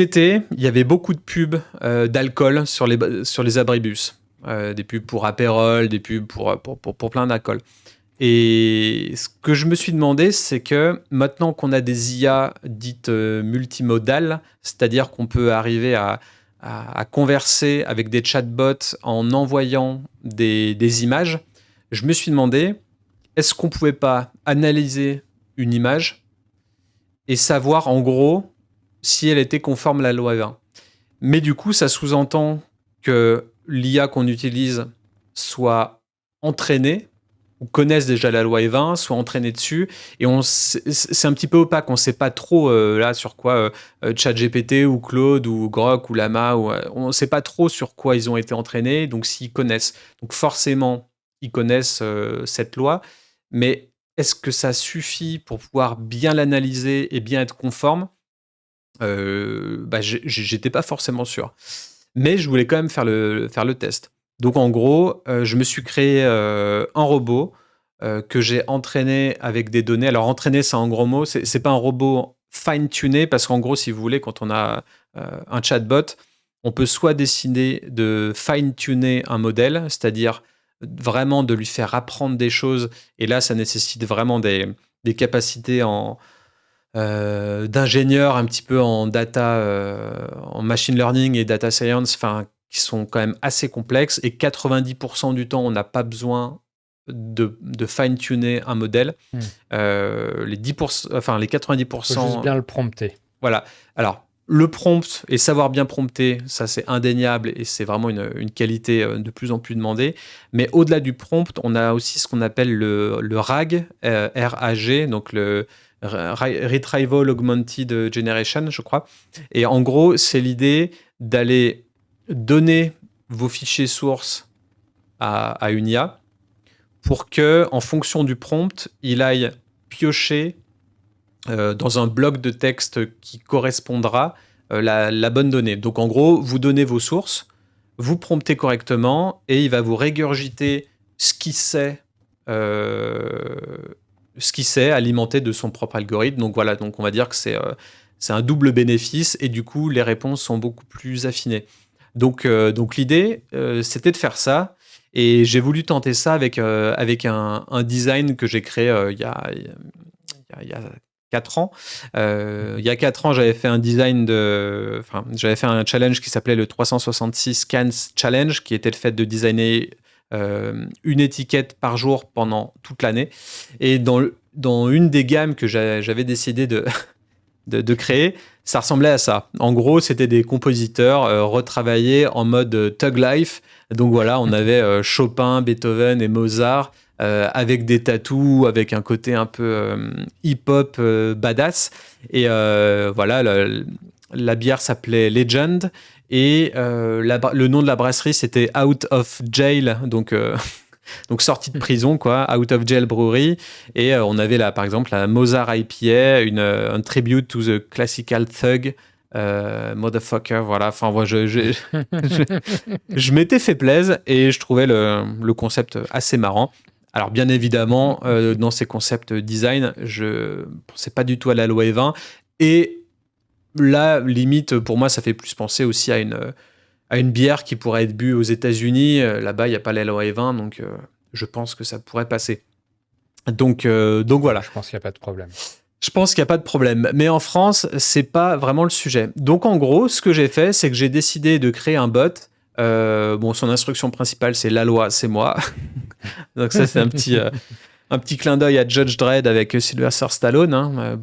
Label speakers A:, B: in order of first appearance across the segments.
A: cet été, il y avait beaucoup de pubs d'alcool sur les abribus. Des pubs pour Aperol, des pubs pour plein d'alcool. Et ce que je me suis demandé, c'est que maintenant qu'on a des IA dites multimodales, c'est-à-dire qu'on peut arriver à converser avec des chatbots en envoyant des images, je me suis demandé, est-ce qu'on pouvait pas analyser une image et savoir en gros si elle était conforme à la loi 20. Mais du coup, ça sous-entend que l'IA qu'on utilise soit entraînée ou connaisse déjà la loi E20, soit entraînée dessus. Et c'est un petit peu opaque. On ne sait pas trop là sur quoi ChatGPT ou Claude ou Grok ou Llama, on ne sait pas trop sur quoi ils ont été entraînés. Donc s'ils connaissent, donc forcément ils connaissent cette loi. Mais est-ce que ça suffit pour pouvoir bien l'analyser et bien être conforme? J'étais pas forcément sûr. Mais je voulais quand même faire le test. Donc en gros, je me suis créé un robot que j'ai entraîné avec des données. Alors entraîner, c'est un gros mot. C'est pas un robot fine-tuné parce qu'en gros, si vous voulez, quand on a un chatbot, on peut soit décider de fine-tuner un modèle, c'est-à-dire vraiment de lui faire apprendre des choses. Et là, ça nécessite vraiment des capacités d'ingénieurs un petit peu en data, en machine learning et data science, enfin, qui sont quand même assez complexes. Et 90% du temps, on n'a pas besoin de fine-tuner un modèle. Les 10%, enfin, les
B: Faut juste
A: 90%,
B: bien le prompter.
A: voilà. Alors, le prompt et savoir bien prompter, ça c'est indéniable et c'est vraiment une qualité de plus en plus demandée. Mais au-delà du prompt, on a aussi ce qu'on appelle le RAG, R-A-G, donc le Retrieval Augmented Generation, je crois. Et en gros, c'est l'idée d'aller donner vos fichiers sources à une IA pour que, en fonction du prompt, il aille piocher dans un bloc de texte qui correspondra la bonne donnée. Donc en gros, vous donnez vos sources, vous promptez correctement et il va vous régurgiter ce qu'il sait, alimenté de son propre algorithme. Donc voilà, donc on va dire que c'est un double bénéfice et du coup les réponses sont beaucoup plus affinées. Donc l'idée, c'était de faire ça. Et j'ai voulu tenter ça avec un design que j'ai créé il y a 4 ans. Il y a 4 ans, j'avais fait j'avais fait un challenge qui s'appelait le 366 Scans Challenge, qui était le fait de designer une étiquette par jour pendant toute l'année. Et dans une des gammes que j'avais décidé de créer, ça ressemblait à ça. En gros, c'était des compositeurs retravaillés en mode Thug Life. Donc voilà, on avait Chopin, Beethoven et Mozart avec des tatous, avec un côté un peu hip-hop badass. Et voilà, la bière s'appelait Legend. Et le nom de la brasserie, c'était Out of Jail. Donc sortie de prison, quoi, Out of Jail Brewery. Et on avait là, par exemple, la Mozart IPA, un tribute to the classical thug, motherfucker, voilà. Enfin, moi, je m'étais fait plaisir et je trouvais le concept assez marrant. Alors, bien évidemment, dans ces concepts design, je pensais pas du tout à la loi E20. Et là, limite, pour moi, ça fait plus penser aussi à une bière qui pourrait être bue aux États-Unis. Là-bas, il n'y a pas la loi E20, donc je pense que ça pourrait passer. Donc voilà.
B: Je pense qu'il n'y a pas de problème.
A: Je pense qu'il n'y a pas de problème. Mais en France, c'est pas vraiment le sujet. Donc en gros, ce que j'ai fait, c'est que j'ai décidé de créer un bot. Bon, son instruction principale, c'est la loi, c'est moi. Donc ça, c'est un petit clin d'œil à Judge Dredd avec Sylvester Stallone. Hein.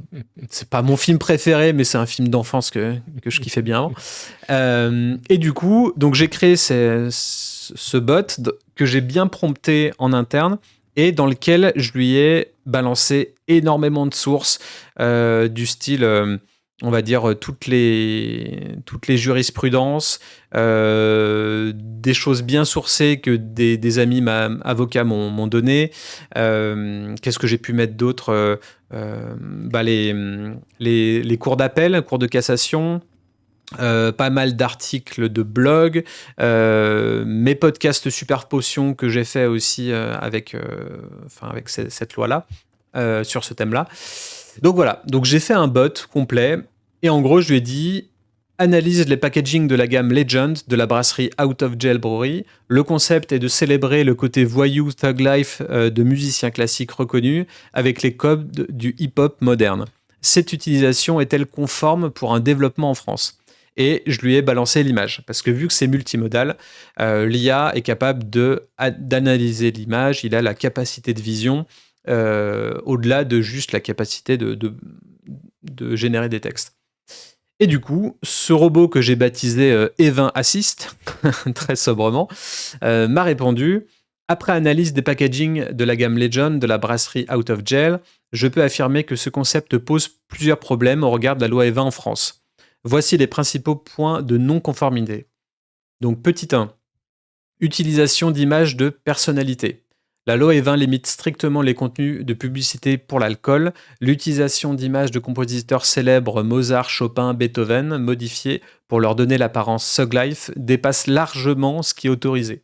A: C'est pas mon film préféré, mais c'est un film d'enfance que je kiffais bien avant. Et du coup, donc j'ai créé ce bot que j'ai bien prompté en interne et dans lequel je lui ai balancé énormément de sources du style, on va dire, toutes les jurisprudences, des choses bien sourcées que des amis avocats m'ont donné. Qu'est-ce que j'ai pu mettre d'autre les cours d'appel, cours de cassation, pas mal d'articles de blog, mes podcasts Super Potion que j'ai fait aussi avec cette loi-là, sur ce thème-là. Donc voilà, donc j'ai fait un bot complet et en gros je lui ai dit analyse les packaging de la gamme Legend de la brasserie Out of Jail Brewery. Le concept est de célébrer le côté voyou thug life de musiciens classiques reconnus avec les codes du hip-hop moderne. Cette utilisation est-elle conforme pour un développement en France ? Et je lui ai balancé l'image, parce que vu que c'est multimodal, l'IA est capable d'analyser l'image, il a la capacité de vision, au-delà de juste la capacité de générer des textes. Et du coup, ce robot que j'ai baptisé E20 Assist, très sobrement, m'a répondu « Après analyse des packaging de la gamme Legend de la brasserie Out of Jail, je peux affirmer que ce concept pose plusieurs problèmes au regard de la loi E20 en France. Voici les principaux points de non-conformité. » Donc, petit 1, utilisation d'images de personnalité. La loi E20 limite strictement les contenus de publicité pour l'alcool. L'utilisation d'images de compositeurs célèbres Mozart, Chopin, Beethoven, modifiées pour leur donner l'apparence Thug Life, dépasse largement ce qui est autorisé.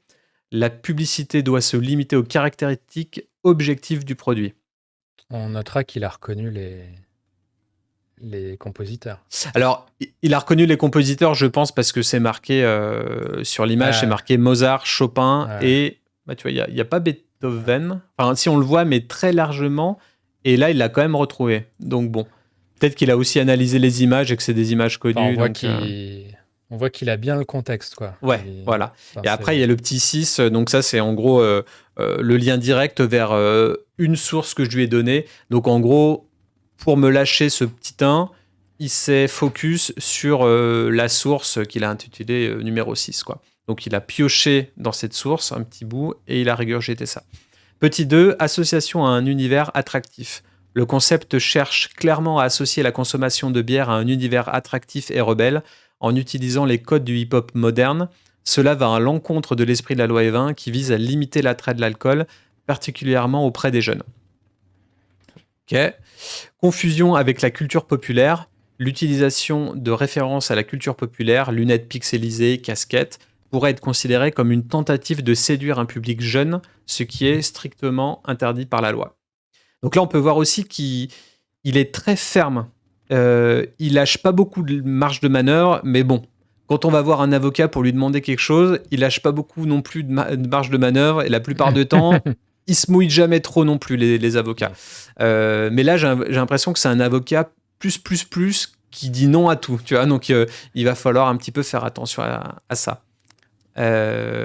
A: La publicité doit se limiter aux caractéristiques objectives du produit.
B: On notera qu'il a reconnu les compositeurs.
A: Alors, il a reconnu les compositeurs, je pense, parce que c'est marqué sur l'image, c'est marqué Mozart, Chopin et... Bah, tu vois, il n'y a pas Beethoven. Enfin, si on le voit, mais très largement. Et là, il l'a quand même retrouvé. Donc bon, peut-être qu'il a aussi analysé les images et que c'est des images connues.
B: On voit qu'il a bien le contexte, quoi.
A: Ouais, voilà. Et après, il y a le petit 6. Donc ça, c'est en gros le lien direct vers une source que je lui ai donnée. Donc en gros, pour me lâcher ce petit 1, il s'est focus sur la source qu'il a intitulée numéro 6, quoi. Donc il a pioché dans cette source un petit bout et il a régurgité ça. Petit 2, association à un univers attractif. Le concept cherche clairement à associer la consommation de bière à un univers attractif et rebelle en utilisant les codes du hip-hop moderne. Cela va à l'encontre de l'esprit de la loi E20 qui vise à limiter l'attrait de l'alcool, particulièrement auprès des jeunes. Ok. Confusion avec la culture populaire. L'utilisation de références à la culture populaire, lunettes pixelisées, casquettes, pourrait être considérée comme une tentative de séduire un public jeune, ce qui est strictement interdit par la loi. Donc là, on peut voir aussi qu'il est très ferme. Il lâche pas beaucoup de marge de manœuvre, mais bon, quand on va voir un avocat pour lui demander quelque chose, il lâche pas beaucoup non plus de marge de manœuvre, et la plupart du temps, il se mouille jamais trop non plus, les avocats. Mais là, j'ai l'impression que c'est un avocat plus qui dit non à tout, tu vois. Donc, il va falloir un petit peu faire attention à ça.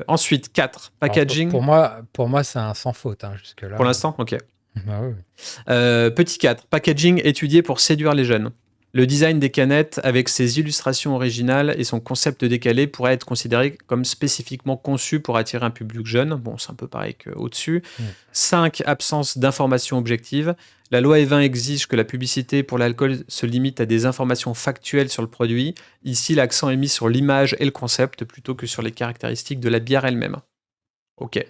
A: Ensuite, 4, packaging.
B: Alors, pour moi, c'est un sans faute, hein, jusque-là.
A: Pour l'instant, ok.
B: Ah oui.
A: Petit 4, packaging étudié pour séduire les jeunes. Le design des canettes avec ses illustrations originales et son concept décalé pourrait être considéré comme spécifiquement conçu pour attirer un public jeune. Bon, c'est un peu pareil qu'au-dessus. 5, absence d'informations objectives. La loi E20 exige que la publicité pour l'alcool se limite à des informations factuelles sur le produit. Ici, l'accent est mis sur l'image et le concept plutôt que sur les caractéristiques de la bière elle-même. Ok.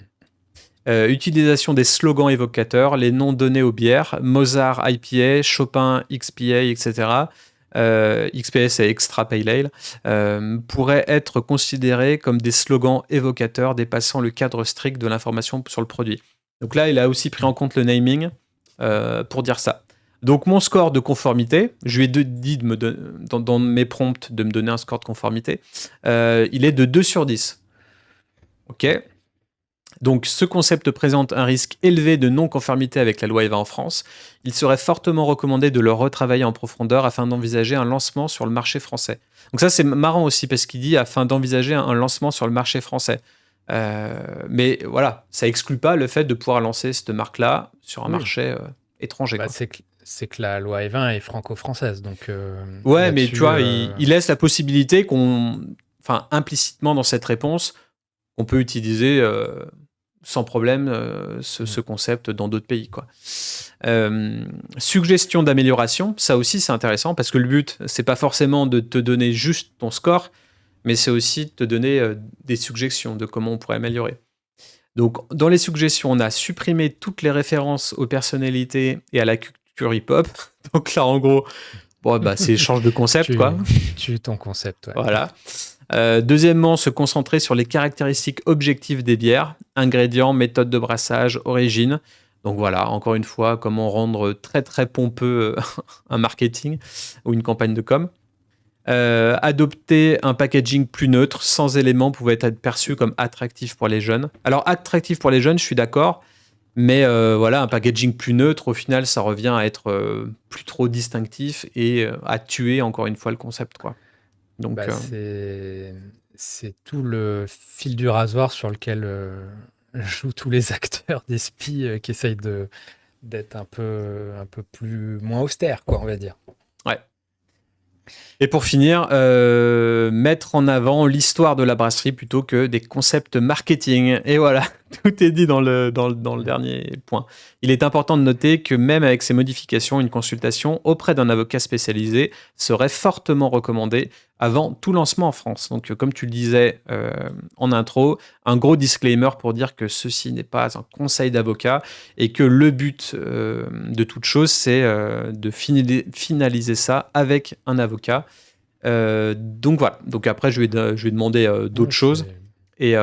A: Utilisation des slogans évocateurs, les noms donnés aux bières, Mozart IPA, Chopin XPA, etc. XPA, c'est Extra Pale Ale, pourraient être considérés comme des slogans évocateurs dépassant le cadre strict de l'information sur le produit. Donc là, il a aussi pris en compte le naming pour dire ça. Donc mon score de conformité, je lui ai dit dans mes prompts de me donner un score de conformité, il est de 2 sur 10. Ok. Donc, ce concept présente un risque élevé de non-conformité avec la loi E20 en France. Il serait fortement recommandé de le retravailler en profondeur afin d'envisager un lancement sur le marché français. Donc ça, c'est marrant aussi parce qu'il dit afin d'envisager un lancement sur le marché français. Mais voilà, ça exclut pas le fait de pouvoir lancer cette marque-là sur un marché étranger.
B: Bah, c'est que la loi E20 est franco-française. Donc,
A: ouais, mais tu vois, il laisse la possibilité implicitement dans cette réponse, on peut utiliser sans problème ce concept dans d'autres pays, quoi. Suggestion d'amélioration, ça aussi c'est intéressant parce que le but c'est pas forcément de te donner juste ton score, mais c'est aussi de te donner des suggestions de comment on pourrait améliorer. Donc dans les suggestions, on a supprimé toutes les références aux personnalités et à la culture hip-hop. Donc là en gros, c'est change de concept, quoi.
B: Tu ton concept, ouais.
A: Voilà. Deuxièmement, se concentrer sur les caractéristiques objectives des bières, ingrédients, méthode de brassage, origine. Donc voilà, encore une fois, comment rendre très très pompeux un marketing ou une campagne de com. Adopter un packaging plus neutre, sans éléments, pouvait être perçu comme attractif pour les jeunes. Alors, attractif pour les jeunes, je suis d'accord, mais voilà, un packaging plus neutre, au final, ça revient à être plus trop distinctif et à tuer, encore une fois, le concept, quoi. Donc,
B: Bah, c'est tout le fil du rasoir sur lequel jouent tous les acteurs des spies qui essayent d'être un peu plus moins austères, quoi, on va dire.
A: ouais. Et pour finir, mettre en avant l'histoire de la brasserie plutôt que des concepts marketing. Et voilà, tout est dit dans le dernier point. Il est important de noter que même avec ces modifications, une consultation auprès d'un avocat spécialisé serait fortement recommandée avant tout lancement en France. Donc, comme tu le disais en intro, un gros disclaimer pour dire que ceci n'est pas un conseil d'avocat et que le but de toute chose, c'est de finaliser ça avec un avocat. Donc voilà. Donc après, je vais demander d'autres choses. Et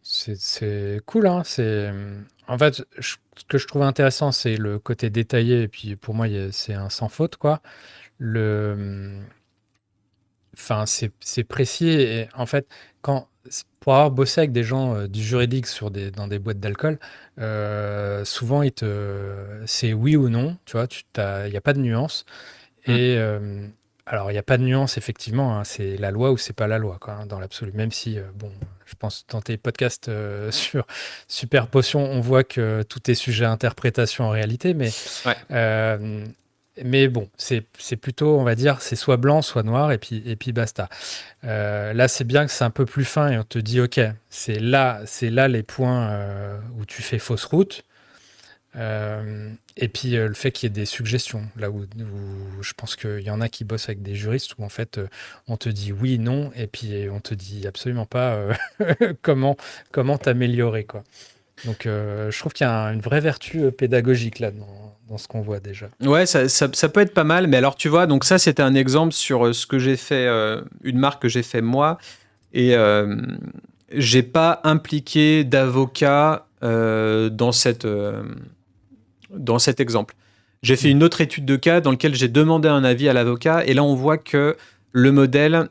B: c'est cool, hein. En fait, ce que je trouve intéressant, c'est le côté détaillé. Et puis pour moi, c'est un sans faute, quoi. Enfin, c'est précis. Et en fait, pour avoir bossé avec des gens du juridique dans des boîtes d'alcool, souvent, c'est oui ou non. Tu vois, il n'y a pas de nuance. Et alors, il n'y a pas de nuance, effectivement, hein, c'est la loi ou c'est pas la loi, quoi, hein, dans l'absolu. Même si, bon, je pense dans tes podcasts sur Super Potion, on voit que tout est sujet à interprétation en réalité, mais bon, c'est plutôt, on va dire, c'est soit blanc, soit noir, et puis basta. Là, c'est bien que c'est un peu plus fin et on te dit, ok, c'est là les points où tu fais fausse route. Et puis le fait qu'il y ait des suggestions, là où je pense qu'il y en a qui bossent avec des juristes où en fait on te dit oui, non, et puis on te dit absolument pas comment t'améliorer, quoi. Donc je trouve qu'il y a une vraie vertu pédagogique là dans ce qu'on voit déjà.
A: ouais, ça peut être pas mal. Mais alors, tu vois, donc ça, c'était un exemple sur ce que j'ai fait, une marque que j'ai fait moi. Et j'ai pas impliqué d'avocat dans cet exemple. J'ai fait une autre étude de cas dans laquelle j'ai demandé un avis à l'avocat et là on voit que le modèle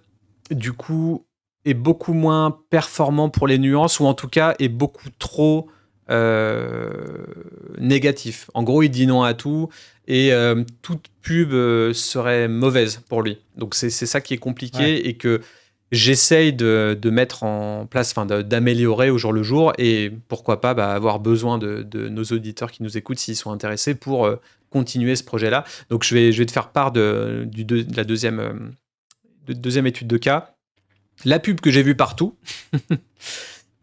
A: du coup est beaucoup moins performant pour les nuances ou en tout cas est beaucoup trop négatif. En gros, il dit non à tout et toute pub serait mauvaise pour lui. Donc c'est ça qui est compliqué et que j'essaye de mettre en place, enfin d'améliorer au jour le jour et pourquoi pas avoir besoin de nos auditeurs qui nous écoutent s'ils sont intéressés pour continuer ce projet-là. Donc je vais te faire part de la deuxième étude de cas. La pub que j'ai vue partout.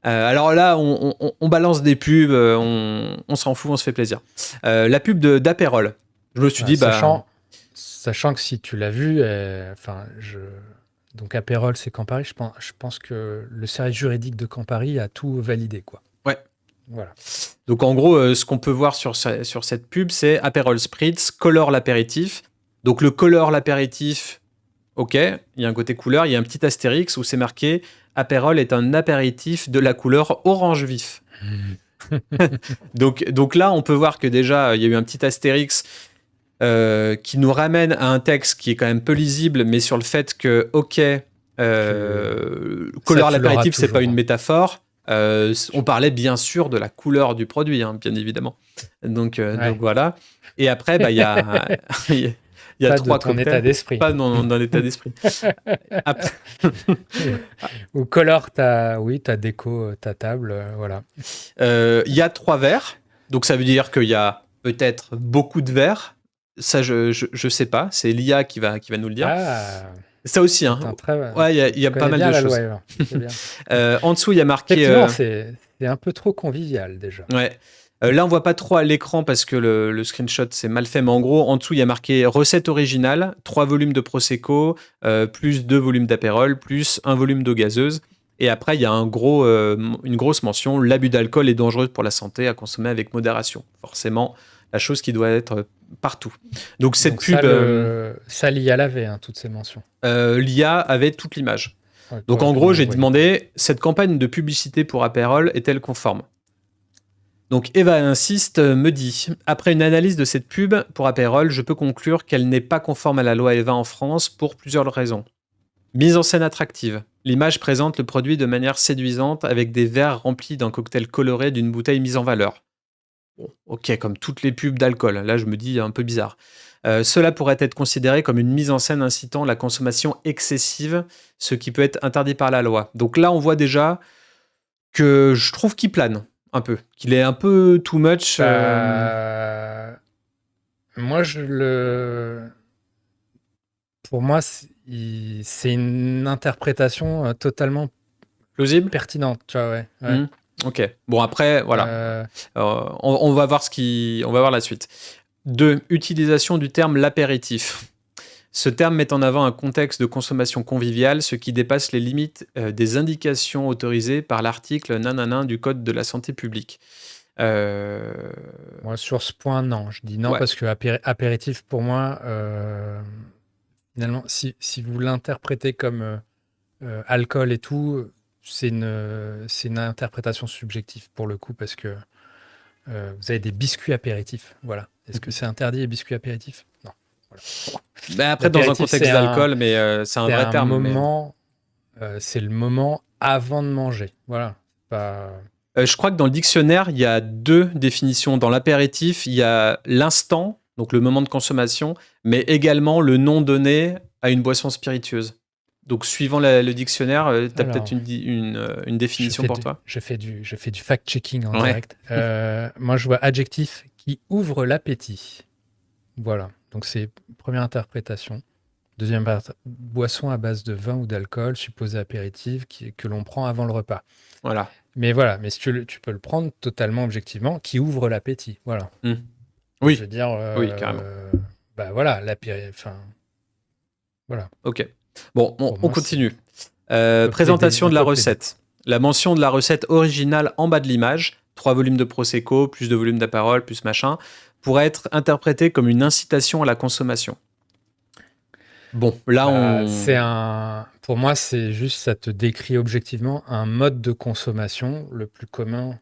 A: Alors là, on balance des pubs, on s'en fout, on se fait plaisir. La pub d'Aperol. Je me suis dit,
B: sachant que si tu l'as vu, donc Aperol, c'est Campari. Je pense que le service juridique de Campari a tout validé, quoi.
A: Ouais.
B: Voilà.
A: Donc en gros, ce qu'on peut voir sur cette pub, c'est Aperol Spritz colore l'apéritif. Donc le colore l'apéritif, ok, il y a un côté couleur, il y a un petit astérix où c'est marqué Aperol est un apéritif de la couleur orange vif. donc là, on peut voir que déjà, il y a eu un petit astérix qui nous ramène à un texte qui est quand même peu lisible, mais sur le fait que, ok, couleur l'apéritif, c'est pas une métaphore. On parlait bien sûr de la couleur du produit, hein, bien évidemment. Donc voilà. Et après, il y a, il y a
B: pas
A: trois
B: de ton
A: cocktails.
B: État d'esprit.
A: Pas dans l'état d'esprit.
B: Ou color ta déco, ta table, voilà.
A: Il y a 3 verres. Donc ça veut dire qu'il y a peut-être beaucoup de verres. Ça, je sais pas. C'est l'IA qui va nous le dire.
B: Ah,
A: ça aussi, hein. Ouais, il y a pas mal de choses. En dessous, il y a marqué.
B: Effectivement, c'est un peu trop convivial déjà.
A: Ouais. Là, on voit pas trop à l'écran parce que le screenshot c'est mal fait, mais en gros, en dessous, il y a marqué recette originale, 3 volumes de Prosecco, plus 2 volumes d'Aperol, plus 1 volume d'eau gazeuse. Et après, il y a une grosse mention, l'abus d'alcool est dangereux pour la santé, à consommer avec modération. Forcément, la chose qui doit être partout. Donc cette pub...
B: Ça, l'IA l'avait, hein, toutes ces mentions.
A: L'IA avait toute l'image. Donc en gros, j'ai demandé, cette campagne de publicité pour Aperol est-elle conforme ? Donc Eva insiste, me dit: «Après une analyse de cette pub pour Aperol, je peux conclure qu'elle n'est pas conforme à la loi Eva en France pour plusieurs raisons. Mise en scène attractive. L'image présente le produit de manière séduisante avec des verres remplis d'un cocktail coloré d'une bouteille mise en valeur. Bon, ok, comme toutes les pubs d'alcool. Là, je me dis un peu bizarre. Cela pourrait être considéré comme une mise en scène incitant la consommation excessive, ce qui peut être interdit par la loi. Donc là, on voit déjà que je trouve qu'il plane un peu, qu'il est un peu too much.
B: Moi, pour moi, c'est une interprétation totalement
A: Plausible.
B: pertinente, tu vois, ouais.
A: Ok. Bon, après, voilà. On va voir on va voir la suite. 2. Utilisation du terme l'apéritif. Ce terme met en avant un contexte de consommation conviviale, ce qui dépasse les limites des indications autorisées par l'article nanana du Code de la santé publique.
B: Moi, sur ce point, non. Je dis non
A: Ouais.
B: parce que apéritif, pour moi, finalement, si vous l'interprétez comme alcool et tout, c'est une interprétation subjective pour le coup parce que vous avez des biscuits apéritifs. Voilà. Est-ce que c'est interdit les biscuits apéritifs? Non. Voilà.
A: Ben après, dans un contexte d'alcool, mais c'est un vrai terme.
B: Moment, c'est le moment avant de manger. Voilà.
A: Je crois que dans le dictionnaire, il y a 2 définitions. Dans l'apéritif, il y a l'instant, donc le moment de consommation, mais également le nom donné à une boisson spiritueuse. Donc, suivant le dictionnaire, tu as peut-être une définition pour toi?
B: Je fais du fact-checking en direct. Moi, je vois adjectif qui ouvre l'appétit. Voilà. Donc, c'est première interprétation. Deuxième boisson à base de vin ou d'alcool, supposé apéritif, que l'on prend avant le repas.
A: Voilà.
B: Mais voilà, mais si tu peux le prendre totalement objectivement, qui ouvre l'appétit. Voilà.
A: Oui.
B: Je veux dire,
A: oui, carrément.
B: Bah voilà, enfin, voilà.
A: Ok. Bon, on continue.
B: Présentation
A: Présentation de la recette. La mention de la recette originale en bas de l'image, 3 volumes de Prosecco, plus 2 volumes d'Aperol, plus machin, pourrait être interprétée comme une incitation à la consommation. Bon, là,
B: pour moi, c'est juste, ça te décrit objectivement un mode de consommation le plus commun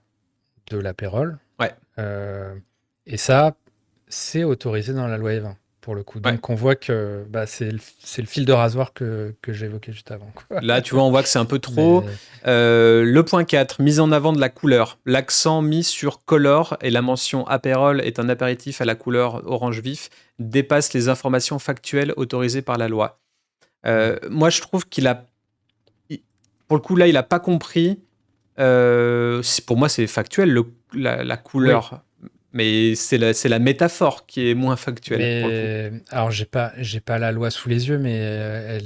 B: de l'apérole.
A: Ouais.
B: Et ça, c'est autorisé dans la loi Evin, pour le coup. Donc, on voit que c'est le fil de rasoir que j'évoquais juste avant. Quoi.
A: Là, tu vois, on voit que c'est un peu trop. Le point 4, mise en avant de la couleur. L'accent mis sur color et la mention apérole est un apéritif à la couleur orange vif dépasse les informations factuelles autorisées par la loi. Moi, je trouve pour le coup, là, il n'a pas compris. Pour moi, c'est factuel, la couleur. Oui. Mais c'est la métaphore qui est moins factuelle.
B: Mais alors, j'ai pas la loi sous les yeux, mais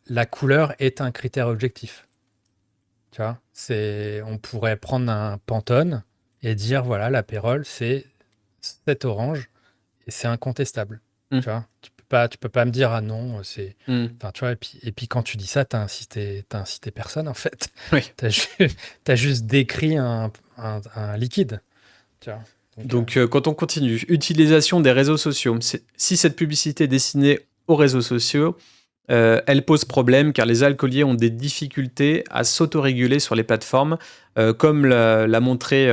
B: la couleur est un critère objectif. Tu vois, on pourrait prendre un Pantone et dire voilà, l'apérole, c'est cet orange et c'est incontestable. Tu vois, tu peux pas me dire ah non, c'est. Enfin, tu vois, et puis quand tu dis ça, t'as incité personne en fait.
A: Oui.
B: T'as juste décrit un liquide. Tu vois.
A: Donc, quand on continue, utilisation des réseaux sociaux. Si cette publicité est destinée aux réseaux sociaux, elle pose problème car les alcooliers ont des difficultés à s'autoréguler sur les plateformes, comme l'a montré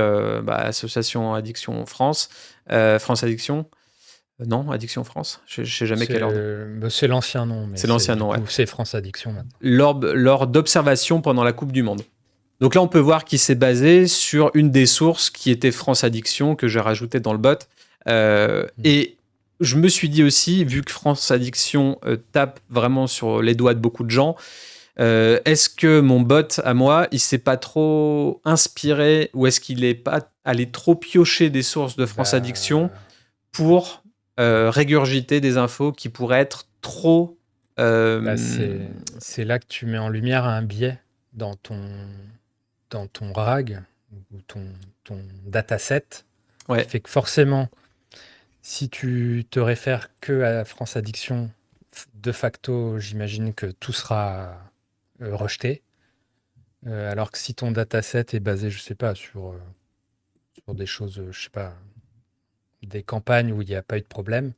A: l'association Addiction France, France Addiction. Non, Addiction France. Je ne sais jamais quel ordre.
B: C'est l'ancien nom.
A: C'est l'ancien nom, ouais.
B: C'est France Addiction maintenant.
A: Lors d'observations pendant la Coupe du Monde. Donc là, on peut voir qu'il s'est basé sur une des sources qui était France Addiction, que j'ai rajouté dans le bot. Et je me suis dit aussi, vu que France Addiction tape vraiment sur les doigts de beaucoup de gens, est-ce que mon bot à moi, il s'est pas trop inspiré ou est-ce qu'il n'est pas allé trop piocher des sources de France Addiction pour régurgiter des infos qui pourraient être trop...
B: c'est là que tu mets en lumière un biais dans ton RAG ou ton dataset, qui fait que forcément, si tu te réfères que à France Addiction, de facto, j'imagine que tout sera rejeté. Alors que si ton dataset est basé, je sais pas, sur des choses, je sais pas, des campagnes où il n'y a pas eu de problème,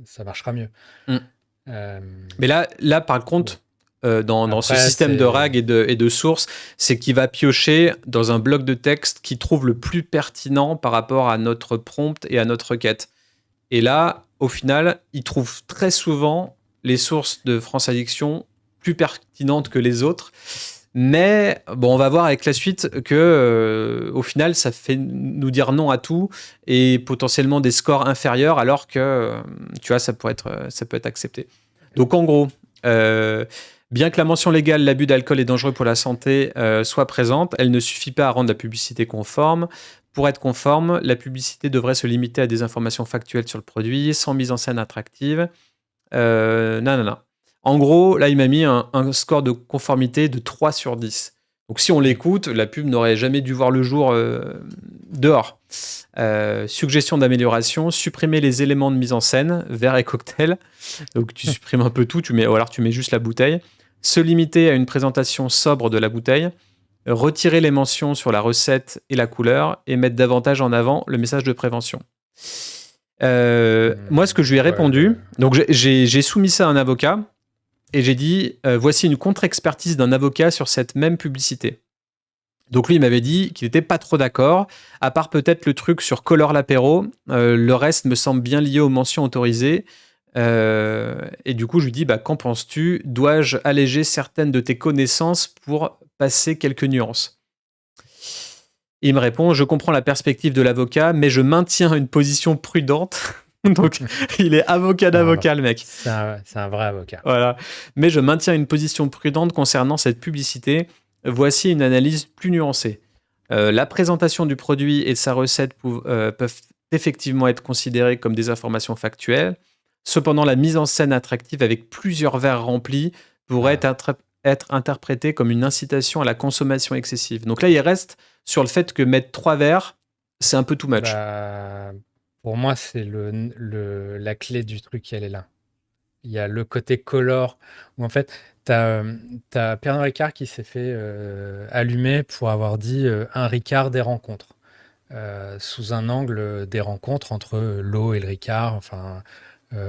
B: ça marchera mieux.
A: Mais là, par contre, dans ce
B: Après,
A: système de
B: c'est
A: RAG et de sources, c'est qu'il va piocher dans un bloc de texte qui trouve le plus pertinent par rapport à notre prompt et à notre requête. Et là, au final, il trouve très souvent les sources de France Addiction plus pertinentes que les autres. Mais bon, on va voir avec la suite que, au final, ça fait nous dire non à tout et potentiellement des scores inférieurs, alors que, tu vois, ça peut être accepté. Donc, en gros, euh, bien que la mention légale l'abus d'alcool est dangereux pour la santé soit présente, elle ne suffit pas à rendre la publicité conforme. Pour être conforme, la publicité devrait se limiter à des informations factuelles sur le produit, sans mise en scène attractive. Non, non, non. En gros, là, il m'a mis un score de conformité de 3 sur 10. Donc, si on l'écoute, la pub n'aurait jamais dû voir le jour dehors. Suggestion d'amélioration, supprimer les éléments de mise en scène, verre et cocktail. Donc, tu supprimes un peu tout, ou alors tu mets juste la bouteille. Se limiter à une présentation sobre de la bouteille. Retirer les mentions sur la recette et la couleur et mettre davantage en avant le message de prévention. Moi, ce que je lui ai répondu, donc j'ai soumis ça à un avocat et j'ai dit voici une contre-expertise d'un avocat sur cette même publicité. Donc lui, il m'avait dit qu'il n'était pas trop d'accord, à part peut-être le truc sur Color l'apéro. Le reste me semble bien lié aux mentions autorisées. Et du coup, je lui dis qu'en penses-tu? Dois-je alléger certaines de tes connaissances pour passer quelques nuances? Il me répond, je comprends la perspective de l'avocat, mais je maintiens une position prudente. Donc, il est avocat d'avocat, le mec.
B: c'est un vrai avocat.
A: Voilà. Mais je maintiens une position prudente concernant cette publicité. Voici une analyse plus nuancée. La présentation du produit et de sa recette peuvent effectivement être considérées comme des informations factuelles. Cependant, la mise en scène attractive avec plusieurs verres remplis pourrait être interprétée comme une incitation à la consommation excessive. Donc là, il reste sur le fait que mettre 3 verres, c'est un peu too much.
B: Bah, pour moi, c'est la clé du truc, elle est là. Il y a le côté color, où en fait, t'as Pernod Ricard qui s'est fait allumer pour avoir dit un Ricard des rencontres, sous un angle des rencontres entre l'eau et le Ricard, enfin,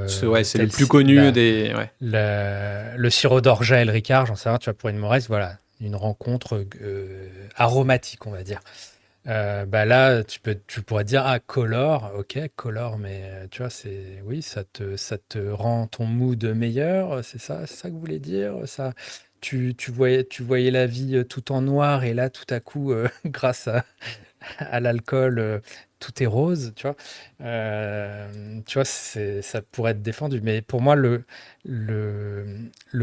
A: C'est le plus connu des... Ouais.
B: le sirop d'orgeat et le Ricard, j'en sais rien, tu vois, pour une Morez, voilà, une rencontre aromatique, on va dire. Là, tu pourrais dire, ah, color, ok, color, mais tu vois, oui, ça te rend ton mood meilleur, c'est ça que vous voulez dire, ça, tu voyais la vie tout en noir, et là, tout à coup, grâce à l'alcool, tout est rose, tu vois. Tu vois, ça pourrait être défendu, mais pour moi, le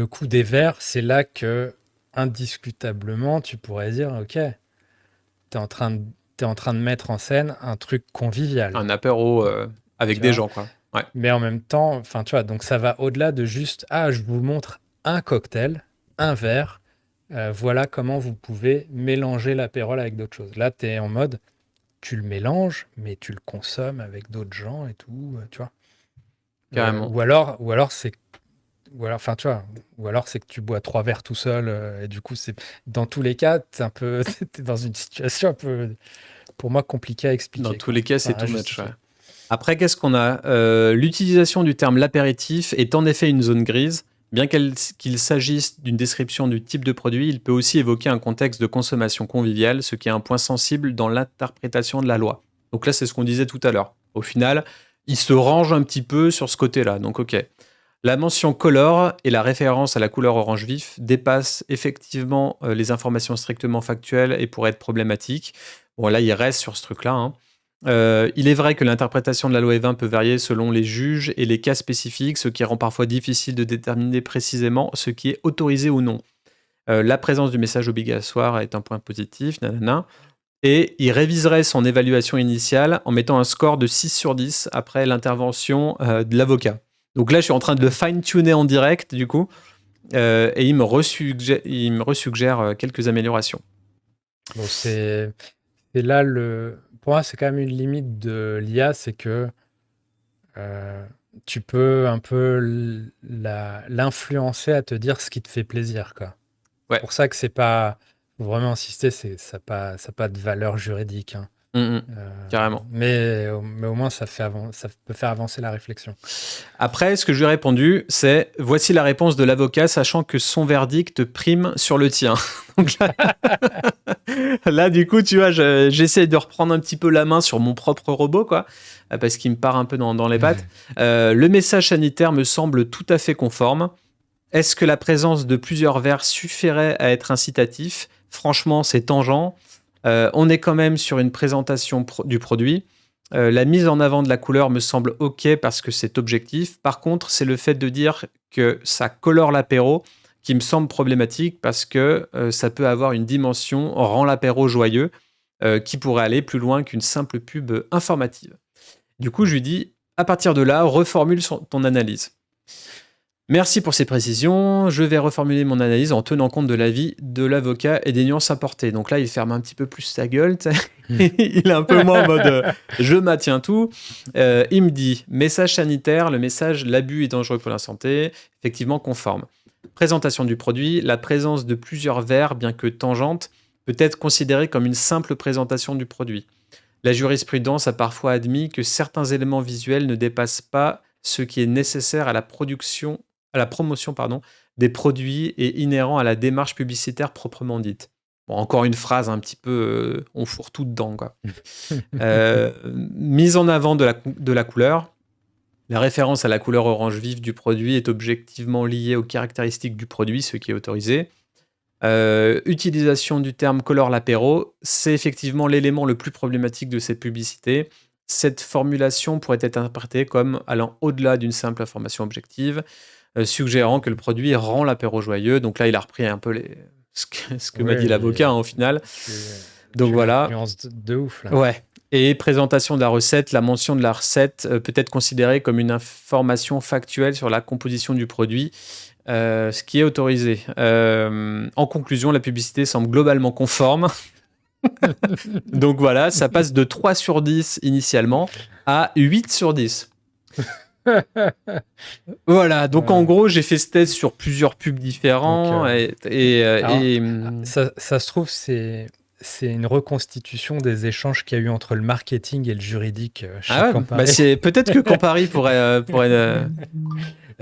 B: coup des verres, c'est là que, indiscutablement, tu pourrais dire, ok, t'es en train de, t'es en train de mettre en scène un truc convivial,
A: Un apéro avec
B: tu
A: des
B: vois.
A: gens, quoi. Ouais,
B: Mais en même temps, enfin, tu vois, donc ça va au-delà de juste, ah, je vous montre un cocktail, un verre, voilà comment vous pouvez mélanger l'apérole avec d'autres choses. Là, tu es en mode, tu le mélanges, mais tu le consommes avec d'autres gens et tout, tu vois.
A: carrément.
B: Ou alors, enfin, tu vois, ou alors c'est que tu bois 3 verres tout seul, et du coup, dans tous les cas, t'es dans une situation un peu, pour moi, compliquée à
A: Dans
B: expliquer,
A: tous
B: quoi.
A: les cas, c'est
B: Enfin, à
A: too much. Ouais.
B: justifier.
A: Après, qu'est-ce qu'on a L'utilisation du terme l'apéritif est en effet une zone grise. Bien qu'il s'agisse d'une description du type de produit, il peut aussi évoquer un contexte de consommation conviviale, ce qui est un point sensible dans l'interprétation de la loi. Donc là, c'est ce qu'on disait tout à l'heure. Au final, il se range un petit peu sur ce côté-là. Donc, ok. La mention color et la référence à la couleur orange vif dépassent effectivement les informations strictement factuelles et pourraient être problématiques. Bon, là, il reste sur ce truc-là, hein. Il est vrai que l'interprétation de la loi E20 peut varier selon les juges et les cas spécifiques, ce qui rend parfois difficile de déterminer précisément ce qui est autorisé ou non. La présence du message obligatoire est un point positif, nanana. Et il réviserait son évaluation initiale en mettant un score de 6 sur 10 après l'intervention de l'avocat. Donc là, je suis en train de le fine-tuner en direct, du coup, et il me resuggère quelques améliorations.
B: Bon, c'est là pour moi, c'est quand même une limite de l'IA, c'est que euh, tu peux un peu l'influencer à te dire ce qui te fait plaisir, quoi.
A: Ouais.
B: Pour ça que c'est pas, faut vraiment insister, ça n'a pas de valeur juridique, hein.
A: Carrément.
B: Mais au moins, ça peut faire avancer la réflexion.
A: Après, ce que je lui ai répondu, c'est voici la réponse de l'avocat, sachant que son verdict prime sur le tien. Donc là, du coup, tu vois, j'essaie de reprendre un petit peu la main sur mon propre robot, quoi, parce qu'il me part un peu dans les pattes. Le message sanitaire me semble tout à fait conforme. Est-ce que la présence de plusieurs verres suffirait à être incitatif ? Franchement, c'est tangent. On est quand même sur une présentation du produit. La mise en avant de la couleur me semble OK parce que c'est objectif. Par contre, c'est le fait de dire que ça colore l'apéro qui me semble problématique parce que ça peut avoir une dimension rend l'apéro joyeux qui pourrait aller plus loin qu'une simple pub informative. Du coup, je lui dis, à partir de là, reformule ton analyse. Merci pour ces précisions. Je vais reformuler mon analyse en tenant compte de l'avis de l'avocat et des nuances apportées. Donc là, il ferme un petit peu plus sa gueule. Il est un peu moins en mode je maintiens tout. Il me dit message sanitaire, le message l'abus est dangereux pour la santé, effectivement conforme. Présentation du produit, la présence de plusieurs verres, bien que tangente, peut être considérée comme une simple présentation du produit. La jurisprudence a parfois admis que certains éléments visuels ne dépassent pas ce qui est nécessaire à la promotion des produits et inhérent à la démarche publicitaire proprement dite. Bon, encore une phrase un petit peu, on fourre tout dedans, quoi. Mise en avant de la couleur. La référence à la couleur orange vive du produit est objectivement liée aux caractéristiques du produit, ce qui est autorisé. Utilisation du terme colore l'apéro, c'est effectivement l'élément le plus problématique de cette publicité. Cette formulation pourrait être interprétée comme allant au-delà d'une simple information objective, suggérant que le produit rend l'apéro joyeux. Donc là, il a repris un peu ce que m'a dit l'avocat au final. Donc voilà.
B: Nuance de ouf là.
A: Ouais. Et présentation de la recette, la mention de la recette peut être considérée comme une information factuelle sur la composition du produit, ce qui est autorisé. En conclusion, la publicité semble globalement conforme. Donc voilà, ça passe de 3 sur 10 initialement à 8 sur 10. Voilà, donc en gros, j'ai fait ce test sur plusieurs pubs différents.
B: Ça se trouve, c'est une reconstitution des échanges qu'il y a eu entre le marketing et le juridique chez Campari.
A: Peut-être que Campari pourrait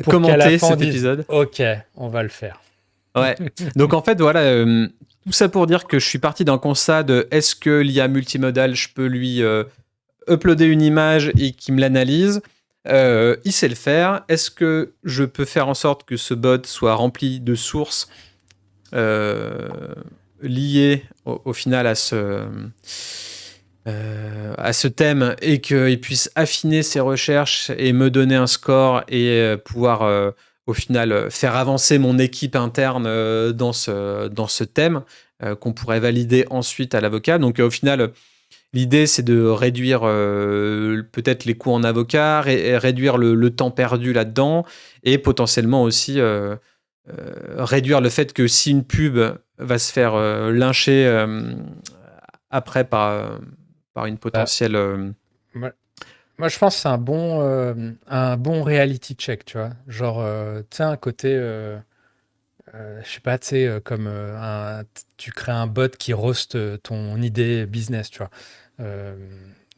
A: commenter cet épisode.
B: Ok, on va le faire.
A: Ouais. Donc en fait, voilà, tout ça pour dire que je suis parti d'un constat de est-ce que l'IA multimodal, je peux lui uploader une image et qu'il me l'analyse. Il sait le faire. Est-ce que je peux faire en sorte que ce bot soit rempli de sources liées au final à ce thème et qu'il puisse affiner ses recherches et me donner un score et pouvoir au final faire avancer mon équipe interne dans ce thème qu'on pourrait valider ensuite à l'avocat. Donc au final, l'idée c'est de réduire peut-être les coûts en avocat, réduire le temps perdu là-dedans et potentiellement aussi réduire le fait que si une pub va se faire lyncher après par une potentielle...
B: Moi, je pense que c'est un bon reality check, tu vois. Genre, tu sais, un côté, je sais pas, tu sais, comme tu crées un bot qui roast ton idée business, tu vois.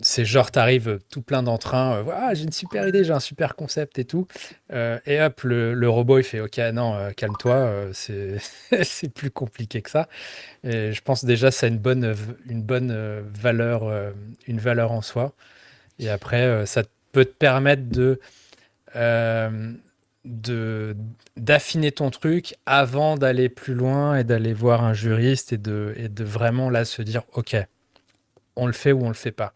B: C'est genre, t'arrives tout plein d'entrain, j'ai une super idée, j'ai un super concept et tout. Et hop, le robot, il fait, ok, non, calme-toi, c'est plus compliqué que ça. Et je pense déjà, ça a une bonne valeur, une valeur en soi. Et après, ça peut te permettre d'affiner ton truc avant d'aller plus loin et d'aller voir un juriste et de vraiment là se dire, ok, on le fait ou on le fait pas.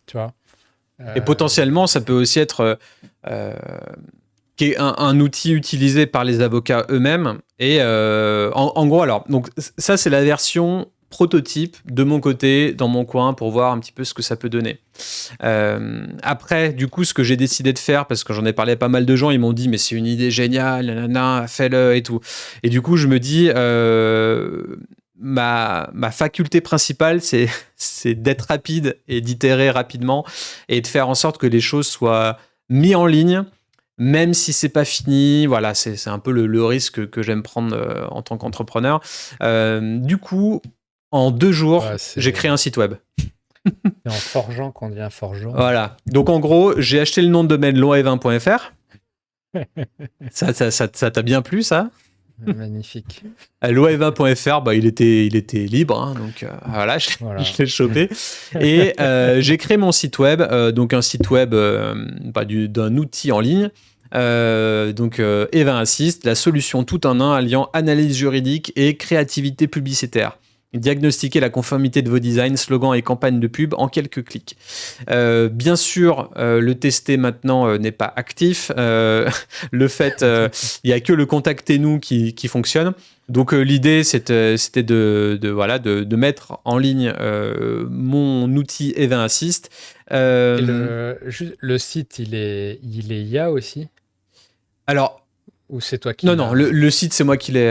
B: Tu vois.
A: Et potentiellement, ça peut aussi être un outil utilisé par les avocats eux-mêmes. Et en gros, alors, donc ça, c'est la version prototype de mon côté, dans mon coin, pour voir un petit peu ce que ça peut donner. Après, du coup, ce que j'ai décidé de faire, parce que j'en ai parlé à pas mal de gens, ils m'ont dit, mais c'est une idée géniale, nanana, fais-le et tout. Et du coup, je me dis, ma faculté principale, c'est d'être rapide et d'itérer rapidement et de faire en sorte que les choses soient mises en ligne, même si c'est pas fini. Voilà, c'est un peu le risque que j'aime prendre en tant qu'entrepreneur. Du coup, en 2 jours, j'ai créé un site web.
B: C'est en forgeant qu'on devient forgeron.
A: Voilà. Donc en gros, j'ai acheté le nom de domaine loaevin.fr. Ça t'a bien plu, ça?
B: Magnifique.
A: Loaevin.fr, il était libre, hein, donc voilà,
B: Voilà.
A: je l'ai chopé. Et j'ai créé mon site web, donc un site web d'un outil en ligne. Donc Evin Assist, la solution tout en un alliant analyse juridique et créativité publicitaire. Diagnostiquer la conformité de vos designs, slogans et campagnes de pub en quelques clics. Bien sûr, le tester maintenant n'est pas actif. Le fait, il n'y a que le contactez-nous qui fonctionne. Donc l'idée, c'était de mettre en ligne mon outil Evin Assist.
B: Et le site, il est IA aussi?
A: Alors,
B: Ou c'est toi qui
A: non, le site, c'est moi qui l'ai.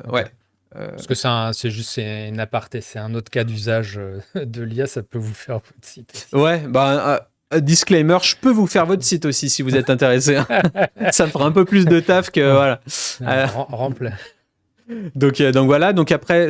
B: Ok.
A: Ouais.
B: Parce que c'est une aparté, c'est un autre cas d'usage de l'IA, ça peut vous faire votre site aussi.
A: Ouais, disclaimer, je peux vous faire votre site aussi si vous êtes intéressé. Ça me fera un peu plus de taf que voilà.
B: Rempla.
A: Donc voilà, donc après,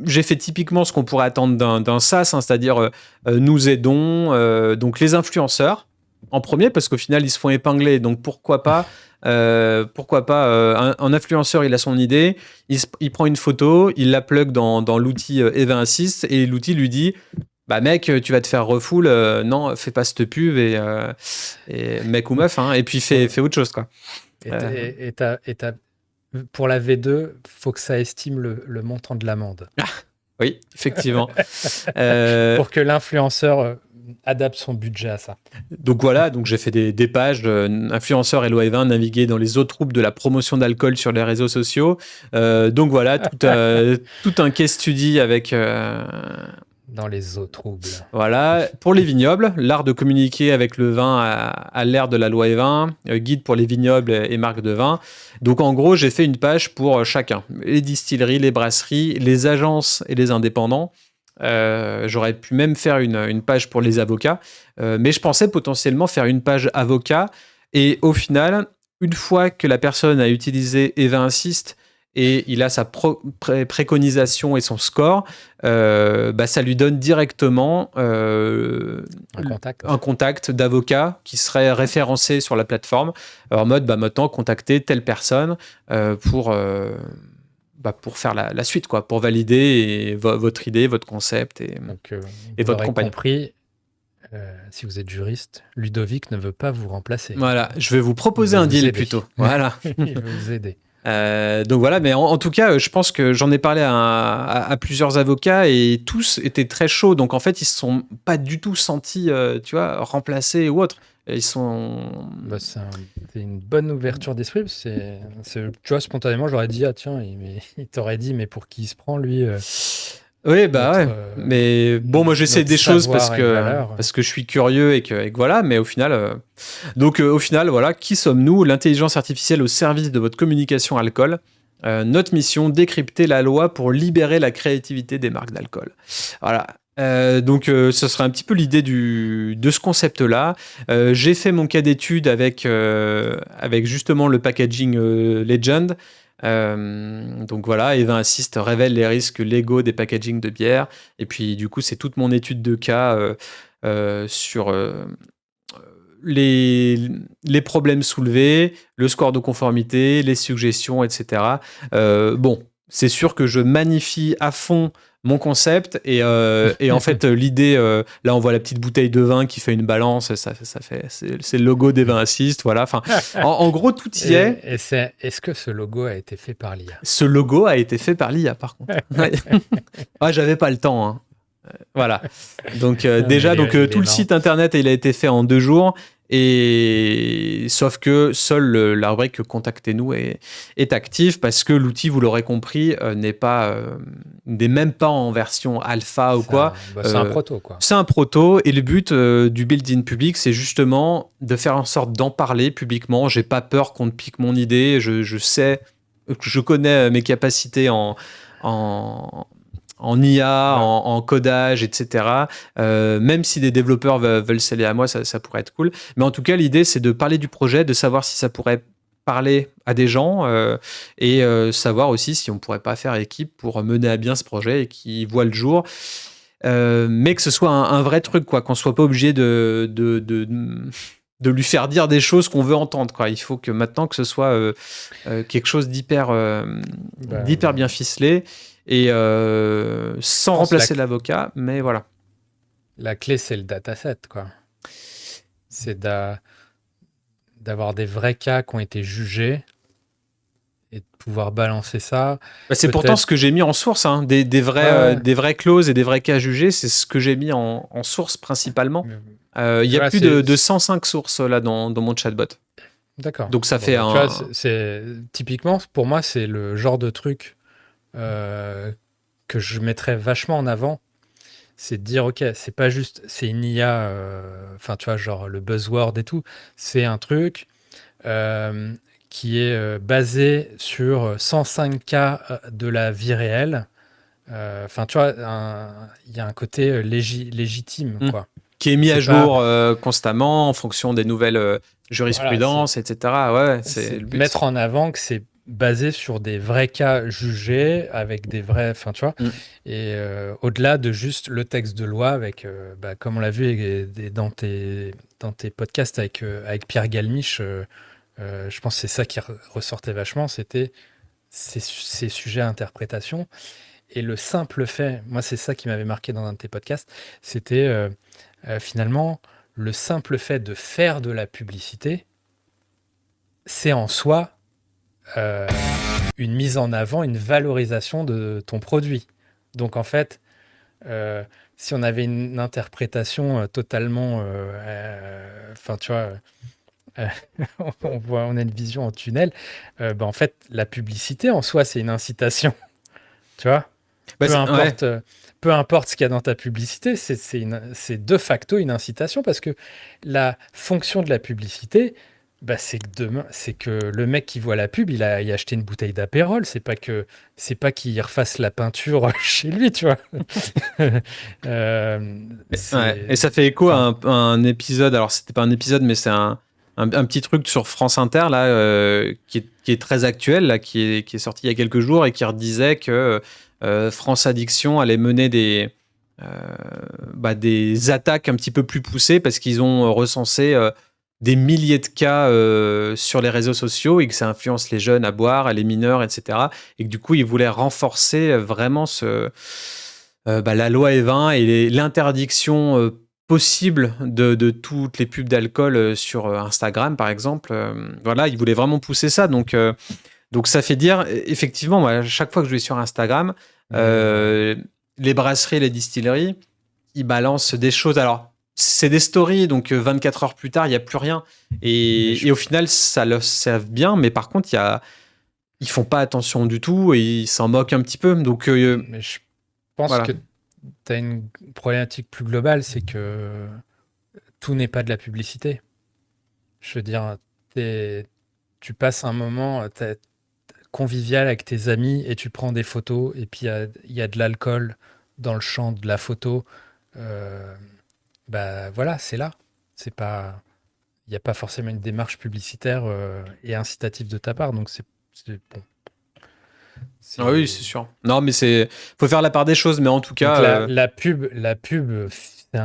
A: j'ai fait typiquement ce qu'on pourrait attendre d'un SaaS, hein, c'est-à-dire nous aidons donc les influenceurs en premier, parce qu'au final, ils se font épingler, donc pourquoi pas un influenceur, il a son idée, il prend une photo, il la plug dans l'outil Evin Assist, et l'outil lui dit mec, tu vas te faire refoule, non, fais pas cette pub, et mec ou meuf, hein, et puis fais autre chose, quoi.
B: Pour la V2, faut que ça estime le montant de l'amende.
A: Oui, effectivement.
B: Pour que l'influenceur adapte son budget à ça.
A: Donc voilà, donc j'ai fait des pages influenceurs et Loaevin naviguer dans les eaux troubles de la promotion d'alcool sur les réseaux sociaux. Donc voilà, tout un case study avec...
B: Dans les eaux troubles.
A: Voilà, pour les vignobles, l'art de communiquer avec le vin à l'ère de la Loaevin, guide pour les vignobles et marques de vin. Donc en gros, j'ai fait une page pour chacun, les distilleries, les brasseries, les agences et les indépendants. J'aurais pu même faire une page pour les avocats, mais je pensais potentiellement faire une page avocat. Et au final, une fois que la personne a utilisé Evin Assist et il a sa préconisation et son score, ça lui donne directement un contact d'avocat qui serait référencé sur la plateforme. En mode, maintenant, contacter telle personne pour faire la suite, quoi, pour valider votre idée, votre concept et votre compagnie.
B: Compris, si vous êtes juriste, Ludovic ne veut pas vous remplacer.
A: Voilà, je vais vous proposer un deal plutôt. Voilà.
B: Il veut vous aider.
A: Donc voilà, mais en tout cas, je pense que j'en ai parlé à plusieurs avocats et tous étaient très chauds. Donc en fait, ils se sont pas du tout sentis, remplacés ou autre. Ils sont.
B: C'est une bonne ouverture d'esprit. Tu vois, spontanément, j'aurais dit, ah tiens, il t'aurait dit, mais pour qui il se prend, lui
A: Oui, ouais. Mais bon, moi j'essaie des choses parce que je suis curieux et que voilà, mais au final. Au final, voilà, qui sommes-nous? L'intelligence artificielle au service de votre communication alcool. Notre mission, décrypter la loi pour libérer la créativité des marques d'alcool. Voilà. Ce serait un petit peu l'idée de ce concept-là. J'ai fait mon cas d'étude avec justement le packaging Legend. Donc voilà, Evin Assist révèle les risques légaux des packaging de bière. Et puis du coup, c'est toute mon étude de cas sur les problèmes soulevés, le score de conformité, les suggestions, etc. C'est sûr que je magnifie à fond mon concept et en fait l'idée, là on voit la petite bouteille de vin qui fait une balance, c'est le logo d'Evin Assist, voilà. Enfin, en gros tout y est.
B: Est-ce que ce logo a été fait par l'IA?
A: Ce logo a été fait par l'IA par contre. J'avais pas le temps, hein. Voilà. Donc tout le site internet il a été fait en 2 jours. Et sauf que seule la rubrique Contactez-nous est active parce que l'outil, vous l'aurez compris, n'est même pas en version alpha ou quoi.
B: C'est un proto, quoi.
A: C'est un proto et le but du build-in public, c'est justement de faire en sorte d'en parler publiquement. J'ai pas peur qu'on te pique mon idée. Je sais, je connais mes capacités en IA, en codage, etc. Même si des développeurs veulent s'allier à moi, ça pourrait être cool. Mais en tout cas, l'idée, c'est de parler du projet, de savoir si ça pourrait parler à des gens et savoir aussi si on pourrait pas faire équipe pour mener à bien ce projet et qui voit le jour. mais que ce soit un vrai truc, quoi, qu'on soit pas obligé de lui faire dire des choses qu'on veut entendre, quoi. Il faut que maintenant que ce soit quelque chose d'hyper
B: Bah,
A: bien ficelé et
B: je
A: sans
B: pense que
A: remplacer l'avocat, mais voilà.
B: la clé, c'est le dataset, quoi. C'est d'avoir des vrais cas qui ont été jugés et de pouvoir balancer ça.
A: Bah, c'est pourtant ce
B: Peut-être.
A: que j'ai mis en source, hein.
B: Ouais,
A: Des vraies clauses et des vrais cas jugés, c'est ce que j'ai mis en source principalement.
B: mais-
A: Il y
B: tu
A: a
B: vois,
A: plus de 105 sources là dans mon chatbot.
B: D'accord.
A: Donc ça
B: Bon,
A: fait
B: bah, tu vois,
A: un.
B: typiquement, pour moi, c'est le genre de truc euh, que je mettrais vachement en avant. C'est de dire, ok, c'est pas juste, c'est une IA, enfin, tu vois, genre le buzzword et tout. C'est un truc euh, qui est basé sur 105 cas de la vie réelle. Enfin, tu vois, il y a un côté légitime,
A: Hmm.
B: quoi.
A: Qui est mis à
B: C'est pas,
A: jour constamment en fonction des nouvelles
B: voilà, c'est
A: jurisprudences, etc. Ouais, c'est
B: c'est
A: le but.
B: mettre en avant que c'est basé sur des vrais cas jugés avec des vrais, enfin, tu vois,
A: Hmm.
B: et au-delà de juste le texte de loi avec, bah, comme on l'a vu dans tes podcasts avec Pierre Galmiche, je pense que c'est ça qui ressortait vachement, c'était ces sujets à interprétation. Et le simple fait, moi c'est ça qui m'avait marqué dans un de tes podcasts, c'était finalement le simple fait de faire de la publicité, c'est en soi une mise en avant, une valorisation de ton produit. Donc en fait, euh, si on avait une interprétation totalement, enfin tu vois, euh, on a une vision en tunnel, bah, en fait la publicité en soi c'est une incitation, tu vois.
A: Bah,
B: Peu
A: ouais.
B: importe, peu importe ce qu'il y a dans ta publicité, c'est de facto une incitation parce que la fonction de la publicité, bah, c'est que demain, c'est que le mec qui voit la pub, il a acheté une bouteille d'apérole. C'est pas qu'il refasse la peinture chez lui, tu vois.
A: Ouais. Et
B: C'est,
A: ça fait écho
B: enfin,
A: à un épisode, alors c'était pas un épisode, mais c'est un petit truc sur France Inter, là, qui est très actuel, là, qui est sorti il y a quelques jours et qui redisait que France Addiction allait mener euh, des attaques un petit peu plus poussées parce qu'ils ont recensé des milliers de cas sur les réseaux sociaux et que ça influence les jeunes à boire, les mineurs, etc. Et que du coup, ils voulaient renforcer vraiment la loi Evin et l'interdiction possible de toutes les pubs d'alcool sur Instagram, par exemple. Voilà, ils voulaient vraiment pousser ça. Donc ça fait dire, effectivement, moi, à chaque fois que je vais sur Instagram,
B: ouais.
A: les brasseries, les distilleries, ils balancent des choses. Alors, c'est des stories, donc 24 heures plus tard, il n'y a plus rien.
B: Mais je,
A: Et au final, ça le serve bien, mais par contre, ils font pas attention du tout et ils s'en moquent un petit peu. Donc,
B: mais je pense
A: voilà.
B: que tu as une problématique plus globale, c'est que tout n'est pas de la publicité. Je veux dire, tu passes un moment convivial avec tes amis et tu prends des photos et puis il y a de l'alcool dans le champ de la photo. euh, Bah voilà, c'est là. C'est pas, il n'y a pas forcément une démarche publicitaire et incitative de ta part. Donc bon,
A: Ah oui, c'est
B: c'est
A: sûr. Non, mais faut faire la part des choses, mais en tout
B: donc
A: cas,
B: la pub, c'est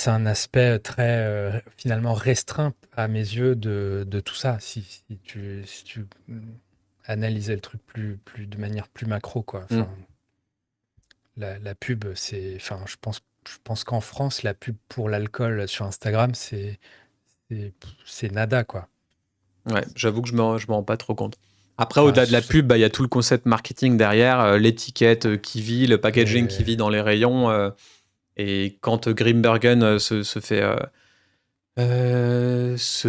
B: un aspect très finalement restreint à mes yeux de tout ça. Si tu analysais le truc de manière plus macro, quoi.
A: hmm.
B: Enfin, la pub, enfin, je pense qu'en France, la pub pour l'alcool sur Instagram, c'est, c'est nada, quoi.
A: Ouais, j'avoue que je me rends pas trop compte. Après,
B: Enfin,
A: au-delà de la pub, il y a tout le concept marketing derrière, l'étiquette qui vit, le packaging qui
B: et-
A: vit dans les rayons. Et quand Grimbergen se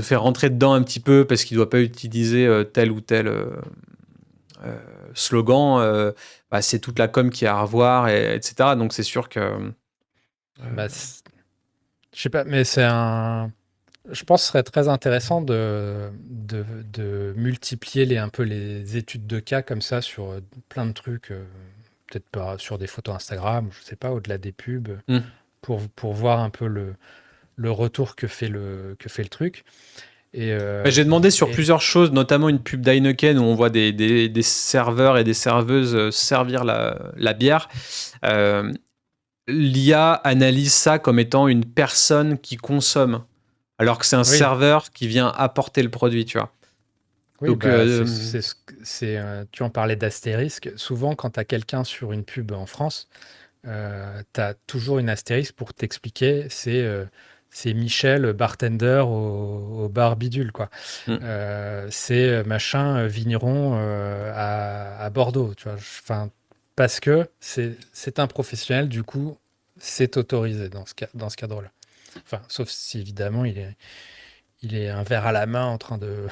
A: fait rentrer dedans un petit peu parce qu'il doit pas utiliser tel ou tel euh, slogan, c'est toute la com qui est à revoir, etc. Donc c'est sûr que
B: bah, je sais pas, mais je pense que ce serait très intéressant de multiplier un peu les études de cas comme ça sur plein de trucs, peut-être pas sur des photos Instagram, je sais pas, au-delà des pubs,
A: hmm.
B: pour voir un peu le retour que fait le truc. Et,
A: J'ai demandé sur
B: et
A: plusieurs choses, notamment une pub d'Heineken où on voit des serveurs et des serveuses servir la bière. Euh, l'IA analyse ça comme étant une personne qui consomme, alors que c'est un
B: Oui,
A: serveur qui vient apporter le produit, tu vois.
B: oui,
A: Donc,
B: bah tu en parlais d'astérisque. Souvent, quand tu as quelqu'un sur une pub en France, tu as toujours une astérisque pour t'expliquer, c'est Michel, bartender au bar bidule, quoi.
A: mm.
B: C'est machin vigneron à Bordeaux, tu vois. Enfin, parce que c'est un professionnel, du coup, c'est autorisé dans ce cadre-là. Enfin, sauf si évidemment il est un verre à la main en train de,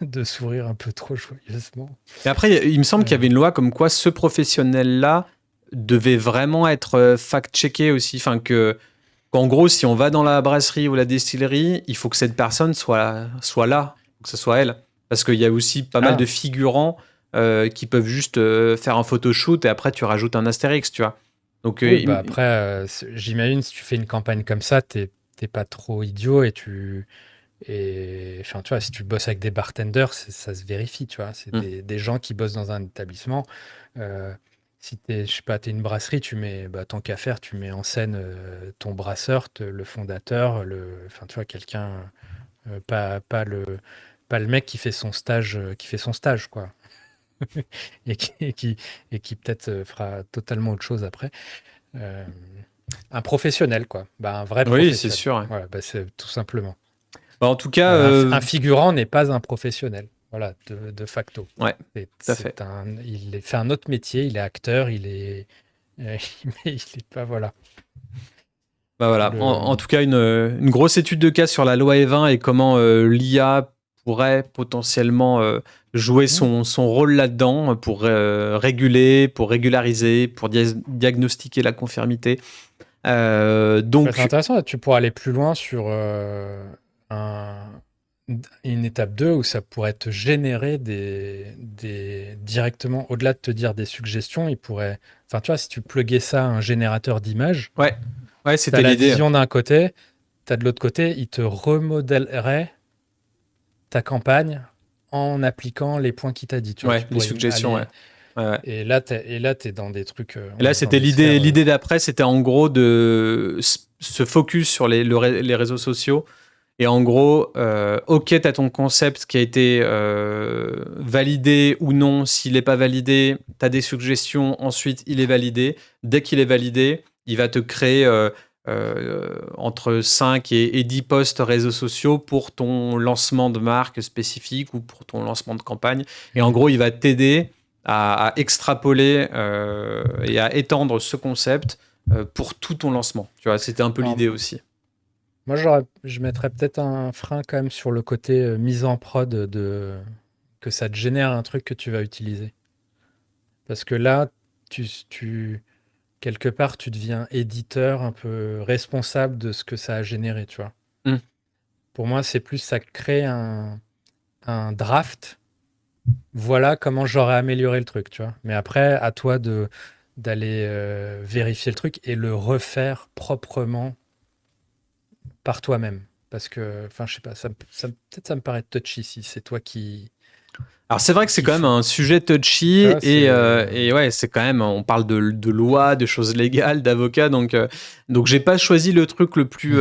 B: de sourire un peu trop joyeusement.
A: Et après, il me semble qu'il y
B: Euh,
A: avait une loi comme quoi ce professionnel-là devait vraiment être fact-checké aussi. Enfin, qu'en gros, si on va dans la brasserie ou la distillerie, il faut que cette personne soit là, que ce soit elle. Parce qu'il y a aussi pas mal de
B: Ah,
A: figurants qui peuvent juste faire un photoshoot et après tu rajoutes un astérix, tu vois. Donc,
B: oui, bah après, j'imagine si tu fais une campagne comme ça, t'es pas trop idiot et enfin, tu vois, si tu bosses avec des bartenders, ça se vérifie, tu vois. C'est
A: hmm.
B: des gens qui bossent dans un établissement. Euh, Si je sais pas, t'es une brasserie, tu mets, bah, tant qu'à faire, tu mets en scène ton brasseur, le fondateur, enfin, tu vois, quelqu'un, pas le mec qui fait son stage, quoi, et qui, et qui, et qui peut-être fera totalement autre chose après. Euh, un professionnel, quoi. Bah, un vrai
A: Oui, c'est
B: professionnel.
A: sûr. Ouais.
B: Voilà, bah, c'est tout simplement.
A: Bah, en tout cas,
B: Un figurant n'est pas un professionnel. Voilà, de facto.
A: ouais, tout à fait.
B: Il fait un autre métier, il est acteur, mais il est pas, voilà.
A: Bah voilà. En
B: Le,
A: tout cas, une grosse étude de cas sur la loi E20 et comment l'IA pourrait potentiellement jouer
B: Hmm.
A: son rôle là-dedans pour réguler, pour régulariser, pour diagnostiquer la conformité.
B: Bah, c'est
A: Donc,
B: intéressant, tu pourras aller plus loin sur un- une étape 2 où ça pourrait te générer directement, au-delà de te dire des suggestions, enfin tu vois, si tu pluguais ça à un générateur d'images,
A: ouais, ouais,
B: tu as
A: c'était
B: la
A: l'idée.
B: vision d'un côté, tu as de l'autre côté, il te remodèlerait ta campagne en appliquant les points qu'il t'a dit. Tu vois,
A: Ouais,
B: tu
A: les
B: pourrais
A: suggestions, ouais.
B: aller.
A: Ouais, ouais.
B: T'es dans des trucs,
A: Et là,
B: dans
A: c'était
B: des sphères.
A: l'idée d'après, c'était en gros de se focus sur les réseaux sociaux. Et en gros, ok, tu as ton concept qui a été validé ou non. S'il n'est pas validé, tu as des suggestions. Ensuite, il est validé. Dès qu'il est validé, il va te créer entre 5 et 10 posts réseaux sociaux pour ton lancement de marque spécifique ou pour ton lancement de campagne. Et en
B: Hmm.
A: gros, il va t'aider à extrapoler et à étendre ce concept pour tout ton lancement. Tu vois, c'était un peu
B: Alors,
A: l'idée aussi.
B: moi, je mettrais peut-être un frein quand même sur le côté mise en prod que ça te génère un truc que tu vas utiliser. Parce que là, quelque part, tu deviens éditeur, un peu responsable de ce que ça a généré, tu vois.
A: Mm.
B: Pour moi, c'est plus ça crée un draft. Voilà comment j'aurais amélioré le truc, tu vois. Mais après, à toi d'aller vérifier le truc et le refaire proprement par toi-même. Parce que, enfin, je sais pas, peut-être ça me paraît touchy si c'est toi
A: Alors c'est vrai que c'est
B: qui
A: quand même
B: faut.
A: un sujet
B: Tu
A: touchy
B: vois,
A: et ouais, c'est quand même, on parle de loi, de choses légales, d'avocats, donc j'ai pas choisi le truc le plus,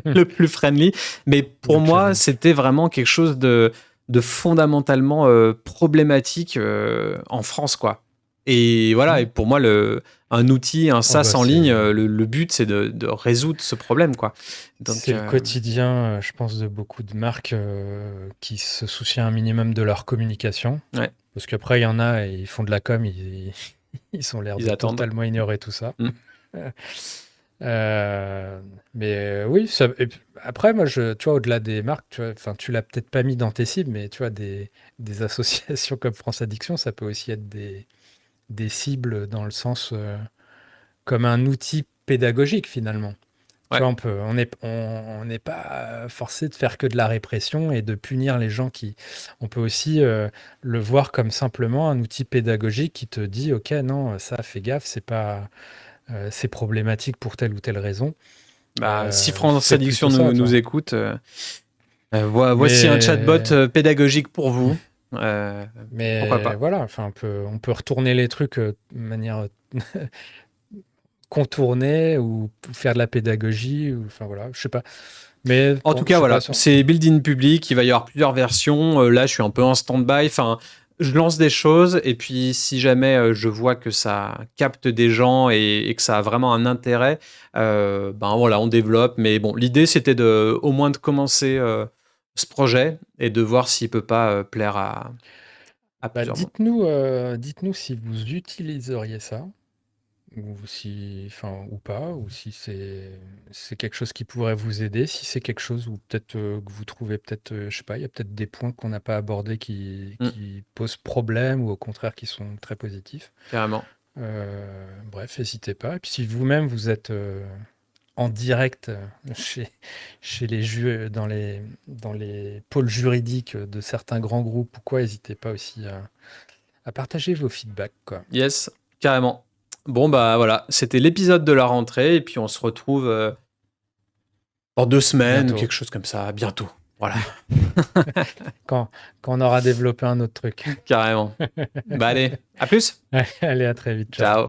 A: le plus friendly, mais pour
B: le
A: moi,
B: challenge.
A: c'était vraiment quelque chose de fondamentalement problématique en France, quoi. Et voilà,
B: Hmm.
A: et pour moi, un outil, un
B: Oh
A: SaaS
B: bah
A: en ligne, le but, c'est de résoudre ce problème, quoi. Donc,
B: c'est le quotidien, je pense, de beaucoup de marques qui se soucient un minimum de leur communication.
A: ouais,
B: Parce qu'après, il y en a, ils font de la com, ils ont l'air
A: ils
B: de
A: attendent.
B: totalement ignorer tout ça.
A: Mm.
B: Euh, mais oui, après, moi, tu vois, au-delà des marques, tu vois, enfin, tu l'as peut-être pas mis dans tes cibles, mais tu vois, des associations comme France Addiction, ça peut aussi être des cibles dans le sens comme un outil pédagogique finalement. Tu
A: Ouais.
B: vois, on n'est pas forcé de faire que de la répression et de punir les gens qui. On peut aussi le voir comme simplement un outil pédagogique qui te dit, OK, non, ça, fais gaffe, c'est problématique pour telle ou telle raison.
A: Bah, si France
B: C'est
A: Addiction
B: plutôt ça, tu
A: nous
B: vois.
A: écoute, voici un chatbot
B: Mais,
A: pédagogique pour vous. Euh, Pourquoi
B: mais
A: pas?
B: voilà, enfin, on peut retourner les trucs de manière contourner ou faire de la pédagogie, ou enfin voilà, je sais pas. Mais
A: En
B: bon,
A: tout
B: je
A: cas,
B: sais
A: voilà,
B: pas.
A: c'est build-in public, il va y avoir plusieurs versions. Là, je suis un peu en stand-by. Enfin, je lance des choses et puis si jamais je vois que ça capte des gens et que ça a vraiment un intérêt, ben voilà, on développe. Mais bon, l'idée, c'était au moins de commencer ce projet et de voir s'il peut pas plaire à
B: Bah,
A: plusieurs mondes.
B: dites-nous si vous utiliseriez ça, ou si, enfin, ou pas, ou si c'est quelque chose qui pourrait vous aider, si c'est quelque chose où peut-être que vous trouvez peut-être, je sais pas, il y a peut-être des points qu'on n'a pas abordés
A: Mm,
B: qui posent problème ou au contraire qui sont très positifs.
A: carrément.
B: Bref, n'hésitez pas. Et puis si vous-même vous êtes en direct chez les dans les pôles juridiques de certains grands groupes ou quoi, n'hésitez pas aussi à partager vos feedbacks, quoi.
A: Yes, carrément. Bon, bah voilà, c'était l'épisode de la rentrée et puis on se retrouve dans 2 semaines ou
B: Bientôt,
A: quelque chose comme ça, bientôt. Voilà,
B: quand, quand on aura développé un autre truc.
A: carrément. Bah allez, à plus.
B: Allez, à très vite, ciao.
A: Ciao.